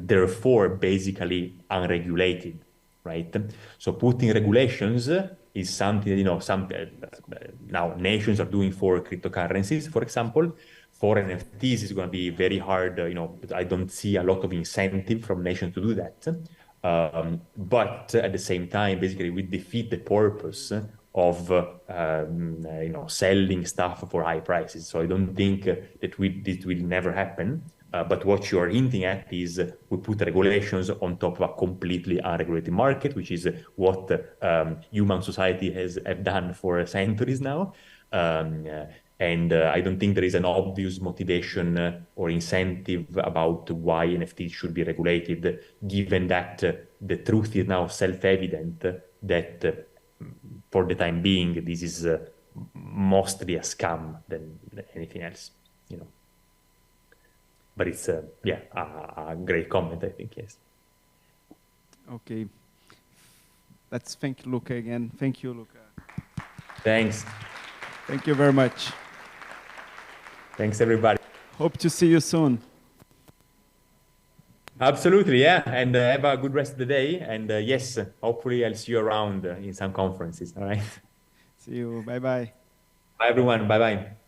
therefore basically unregulated, right? So putting regulations is something that, you know, now nations are doing for cryptocurrencies, for example. For NFTs, it's going to be very hard. You know, I don't see a lot of incentive from nations to do that. But at the same time, basically, we defeat the purpose of you know, selling stuff for high prices. So I don't think that this will never happen. But what you are hinting at is we put regulations on top of a completely unregulated market, which is what human society have done for centuries now. And I don't think there is an obvious motivation or incentive about why NFTs should be regulated, given that the truth is now self-evident that for the time being, this is mostly a scam than anything else, you know. But it's, yeah, a great comment, I think, yes. Okay. Let's thank Luca again. Thank you, Luca. Thanks. Thank you very much. Thanks, everybody. Hope to see you soon. Absolutely, yeah. And have a good rest of the day. And yes, hopefully I'll see you around in some conferences, all right? See you. Bye-bye. Bye, everyone. Bye-bye.